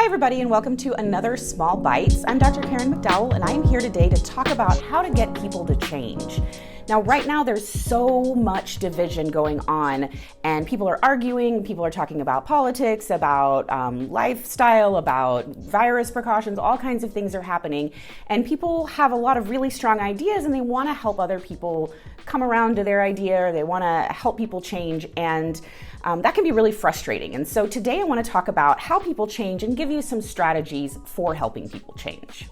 everybody, and welcome to another Small Bites. I'm Dr. Karen McDowell, and I'm here today to talk about how to get people to change. Now, right now, there's so much division going on, and people are arguing, people are talking about politics, about lifestyle, about virus precautions, all kinds of things are happening, and people have a lot of really strong ideas, and they want to help other people come around to their idea, or they want to help people change, and that can be really frustrating. And so today I want to talk about how people change and give you some strategies for helping people change.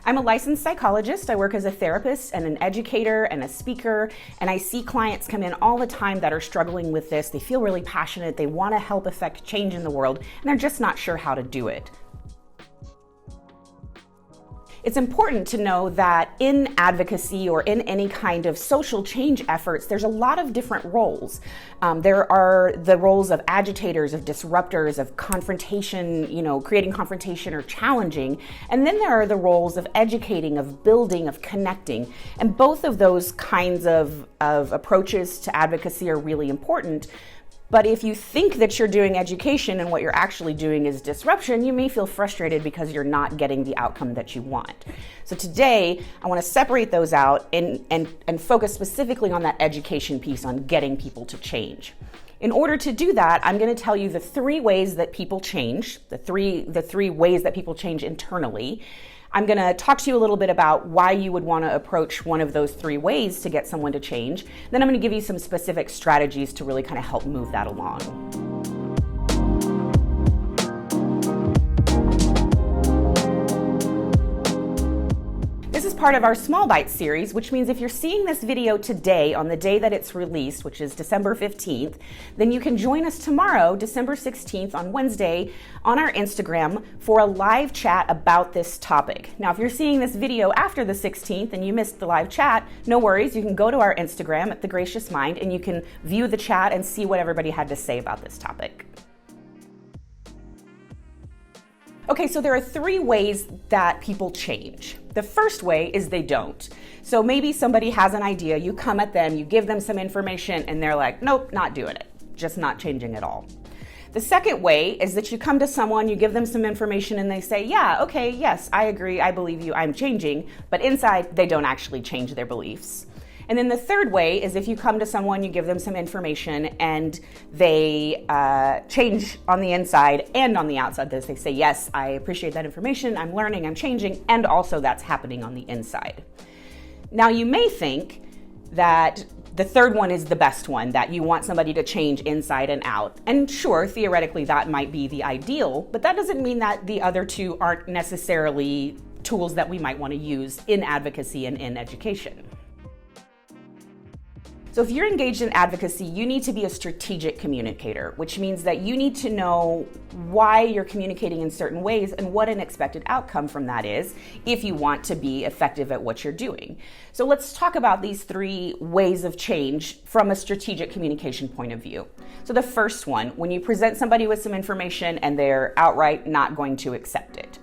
I'm a licensed psychologist. I work as a therapist and an educator and a speaker, and I see clients come in all the time that are struggling with this. They feel really passionate. They want to help affect change in the world, and they're just not sure how to do it. It's important to know that in advocacy or in any kind of social change efforts, there's a lot of different roles. There are the roles of agitators, of disruptors, of confrontation, creating confrontation or challenging. And then there are the roles of educating, of building, of connecting. And both of those kinds of approaches to advocacy are really important. But if you think that you're doing education and what you're actually doing is disruption, you may feel frustrated because you're not getting the outcome that you want. So today, I want to separate those out and focus specifically on that education piece, on getting people to change. In order to do that, I'm going to tell you the three ways that people change, the three ways that people change internally. I'm going to talk to you a little bit about why you would want to approach one of those three ways to get someone to change. Then I'm going to give you some specific strategies to really kind of help move that along. This is part of our Small Bites series, which means if you're seeing this video today on the day that it's released, which is December 15th, then you can join us tomorrow, December 16th on Wednesday, on our Instagram for a live chat about this topic. Now, if you're seeing this video after the 16th and you missed the live chat, no worries. You can go to our Instagram at The Gracious Mind and you can view the chat and see what everybody had to say about this topic. Okay, so there are three ways that people change. The first way is they don't. So maybe somebody has an idea, you come at them, you give them some information, and they're like, nope, not doing it, just not changing at all. The second way is that you come to someone, you give them some information, and they say, yeah, okay, yes, I agree, I believe you, I'm changing, but inside they don't actually change their beliefs. And then the third way is if you come to someone, you give them some information, and they change on the inside and on the outside. They say, yes, I appreciate that information, I'm learning, I'm changing, and also that's happening on the inside. Now, you may think that the third one is the best one, that you want somebody to change inside and out. And sure, theoretically, that might be the ideal, but that doesn't mean that the other two aren't necessarily tools that we might want to use in advocacy and in education. So if you're engaged in advocacy, you need to be a strategic communicator, which means that you need to know why you're communicating in certain ways and what an expected outcome from that is if you want to be effective at what you're doing. So let's talk about these three ways of change from a strategic communication point of view. So the first one, when you present somebody with some information and they're outright not going to accept it.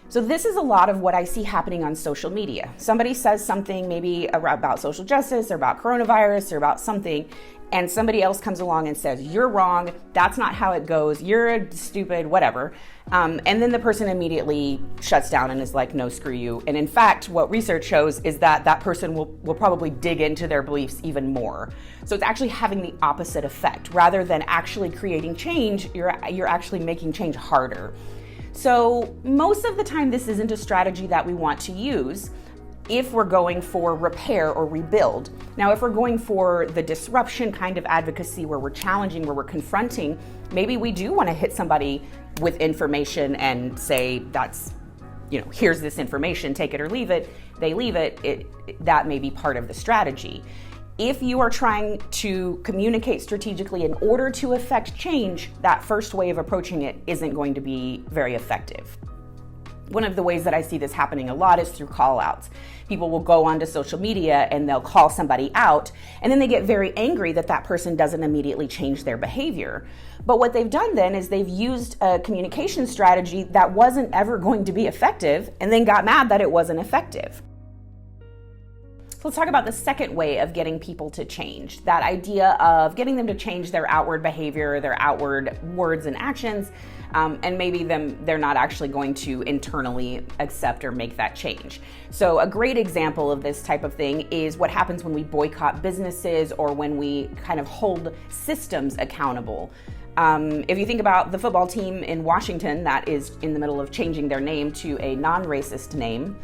So this is a lot of what I see happening on social media. Somebody says something maybe about social justice or about coronavirus or about something, and somebody else comes along and says, you're wrong, that's not how it goes, you're stupid, whatever. And then the person immediately shuts down and is like, no, screw you. And in fact, what research shows is that that person will probably dig into their beliefs even more. So it's actually having the opposite effect. Rather than actually creating change, you're actually making change harder. So most of the time, this isn't a strategy that we want to use if we're going for repair or rebuild. Now, if we're going for the disruption kind of advocacy where we're challenging, where we're confronting, maybe we do want to hit somebody with information and say, that's, here's this information, take it or leave it. They leave it, that may be part of the strategy. If you are trying to communicate strategically in order to affect change, that first way of approaching it isn't going to be very effective. One of the ways that I see this happening a lot is through call-outs. People will go onto social media and they'll call somebody out, and then they get very angry that that person doesn't immediately change their behavior. But what they've done then is they've used a communication strategy that wasn't ever going to be effective and then got mad that it wasn't effective. So let's talk about the second way of getting people to change. That idea of getting them to change their outward behavior, their outward words and actions, and maybe they're not actually going to internally accept or make that change. So a great example of this type of thing is what happens when we boycott businesses or when we kind of hold systems accountable. If you think about the football team in Washington that is in the middle of changing their name to a non-racist name,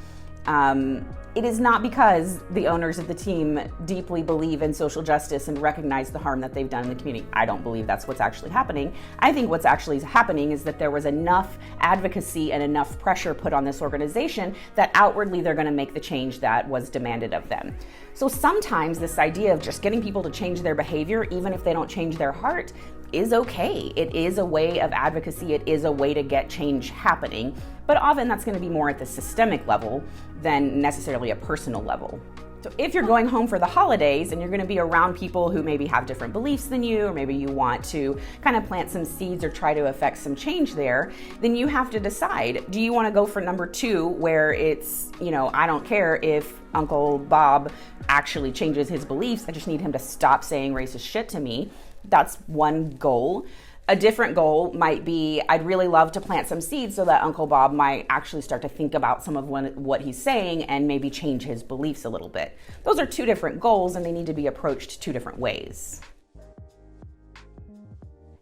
it is not because the owners of the team deeply believe in social justice and recognize the harm that they've done in the community. I don't believe that's what's actually happening. I think what's actually happening is that there was enough advocacy and enough pressure put on this organization that outwardly they're going to make the change that was demanded of them. So sometimes this idea of just getting people to change their behavior, even if they don't change their heart, is okay. It is a way of advocacy. It is a way to get change happening. But often that's going to be more at the systemic level than necessarily a personal level. So if you're going home for the holidays and you're going to be around people who maybe have different beliefs than you, or maybe you want to kind of plant some seeds or try to affect some change there, then you have to decide, do you want to go for number 2, where it's, I don't care if Uncle Bob actually changes his beliefs, I just need him to stop saying racist shit to me. That's one goal. A different goal might be, I'd really love to plant some seeds so that Uncle Bob might actually start to think about some of what he's saying and maybe change his beliefs a little bit. Those are 2 different goals and they need to be approached 2 different ways.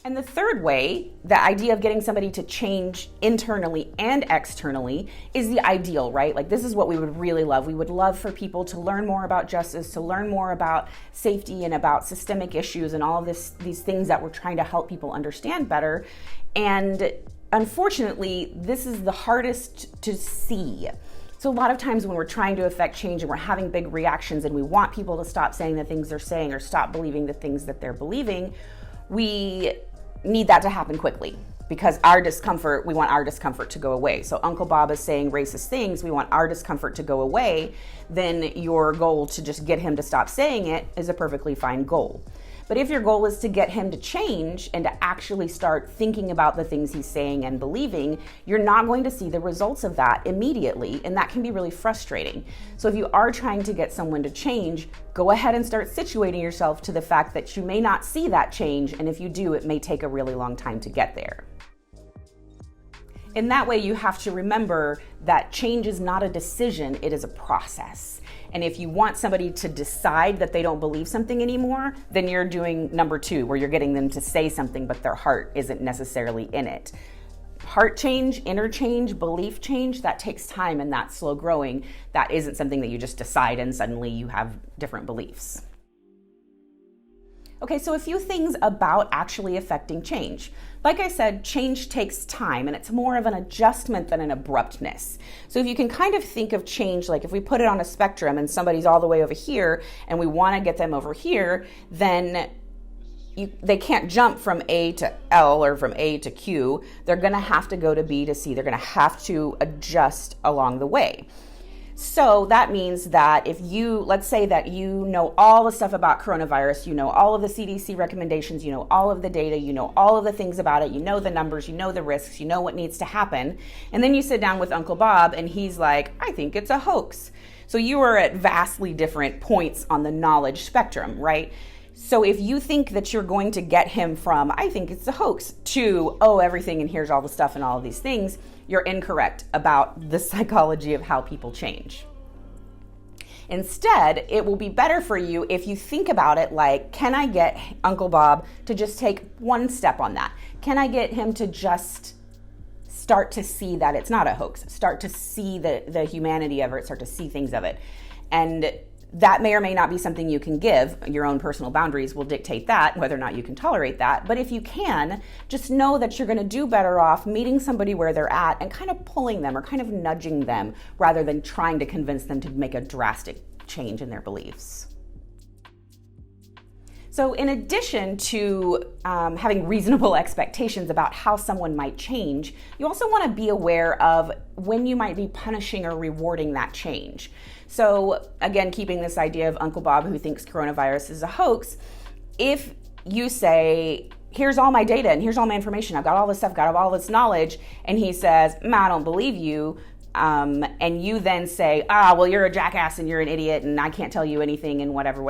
And the third way, the idea of getting somebody to change internally and externally, is the ideal, right? Like, this is what we would really love. We would love for people to learn more about justice, to learn more about safety and about systemic issues and all of these things that we're trying to help people understand better. And unfortunately, this is the hardest to see. So a lot of times when we're trying to affect change and we're having big reactions and we want people to stop saying the things they're saying or stop believing the things that they're believing, we need that to happen quickly because we want our discomfort to go away. So Uncle Bob is saying racist things, we want our discomfort to go away, then your goal to just get him to stop saying it is a perfectly fine goal. But if your goal is to get him to change and to actually start thinking about the things he's saying and believing, you're not going to see the results of that immediately, and that can be really frustrating. So if you are trying to get someone to change, go ahead and start situating yourself to the fact that you may not see that change, and if you do, it may take a really long time to get there. In that way, you have to remember that change is not a decision, it is a process. And if you want somebody to decide that they don't believe something anymore, then you're doing number 2, where you're getting them to say something, but their heart isn't necessarily in it. Heart change, inner change, belief change, that takes time and that's slow growing. That isn't something that you just decide and suddenly you have different beliefs. Okay, so a few things about actually affecting change. Like I said, change takes time and it's more of an adjustment than an abruptness. So if you can kind of think of change, like if we put it on a spectrum and somebody's all the way over here and we want to get them over here, then they can't jump from A to L or from A to Q. They're going to have to go to B to C. They're going to have to adjust along the way. So that means that if let's say that you know all the stuff about coronavirus, you know all of the CDC recommendations, you know all of the data, you know all of the things about it, you know the numbers, you know the risks, you know what needs to happen. And then you sit down with Uncle Bob and he's like, I think it's a hoax. So you are at vastly different points on the knowledge spectrum, right? So if you think that you're going to get him from, I think it's a hoax, to, oh, everything and here's all the stuff and all of these things, you're incorrect about the psychology of how people change. Instead, it will be better for you if you think about it like, can I get Uncle Bob to just take one step on that? Can I get him to just start to see that it's not a hoax, start to see the humanity of it, start to see things of it? And that may or may not be something you can give. Your own personal boundaries will dictate that, whether or not you can tolerate that. But if you can, just know that you're going to do better off meeting somebody where they're at and kind of pulling them or kind of nudging them rather than trying to convince them to make a drastic change in their beliefs. So in addition to having reasonable expectations about how someone might change, you also want to be aware of when you might be punishing or rewarding that change. So again, keeping this idea of Uncle Bob who thinks coronavirus is a hoax, if you say, here's all my data and here's all my information, I've got all this stuff, got all this knowledge, and he says, I don't believe you, and you then say, well, you're a jackass and you're an idiot and I can't tell you anything and whatever,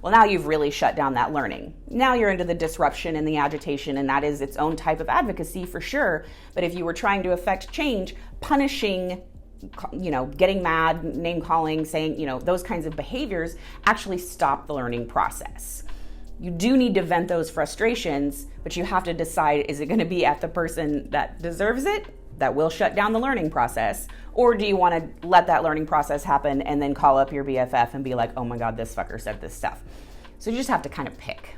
well, now you've really shut down that learning. Now you're into the disruption and the agitation, and that is its own type of advocacy for sure. But if you were trying to affect change, punishing, getting mad, name calling, saying, those kinds of behaviors actually stop the learning process. You do need to vent those frustrations, but you have to decide, is it going to be at the person that deserves it, that will shut down the learning process, or do you want to let that learning process happen and then call up your BFF and be like, oh my God, this fucker said this stuff. So you just have to kind of pick.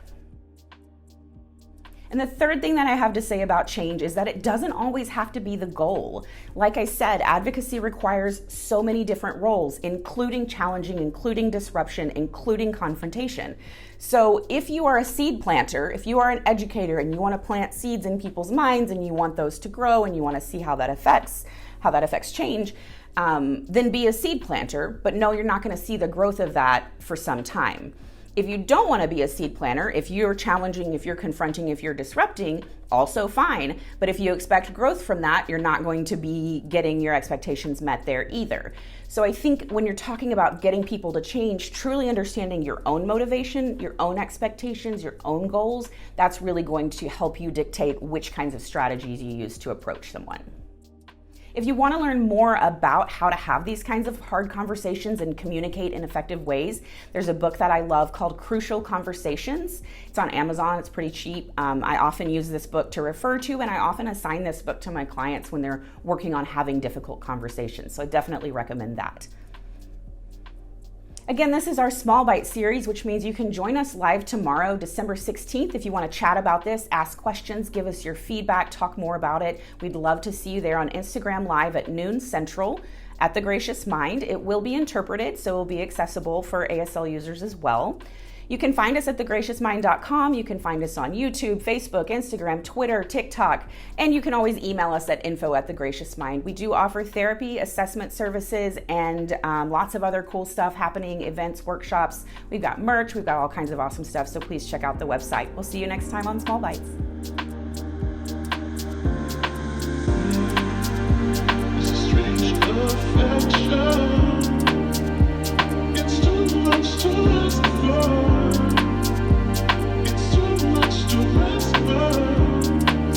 And the third thing that I have to say about change is that it doesn't always have to be the goal. Like I said, advocacy requires so many different roles, including challenging, including disruption, including confrontation. So if you are a seed planter, if you are an educator and you want to plant seeds in people's minds and you want those to grow and you want to see how that affects change, then be a seed planter, but no, you're not going to see the growth of that for some time. If you don't want to be a seed planter, if you're challenging, if you're confronting, if you're disrupting, also fine. But if you expect growth from that, you're not going to be getting your expectations met there either. So I think when you're talking about getting people to change, truly understanding your own motivation, your own expectations, your own goals, that's really going to help you dictate which kinds of strategies you use to approach someone. If you want to learn more about how to have these kinds of hard conversations and communicate in effective ways, there's a book that I love called Crucial Conversations. It's on Amazon. It's pretty cheap. I often use this book to refer to, and I often assign this book to my clients when they're working on having difficult conversations. So I definitely recommend that. Again, this is our Small Bite series, which means you can join us live tomorrow, December 16th. If you want to chat about this, ask questions, give us your feedback, talk more about it. We'd love to see you there on Instagram Live at noon Central at The Gracious Mind. It will be interpreted, so it will be accessible for ASL users as well. You can find us at thegraciousmind.com. You can find us on YouTube, Facebook, Instagram, Twitter, TikTok, and you can always email us at info@thegraciousmind. We do offer therapy, assessment services, and lots of other cool stuff happening, events, workshops. We've got merch. We've got all kinds of awesome stuff, so please check out the website. We'll see you next time on Small Bites.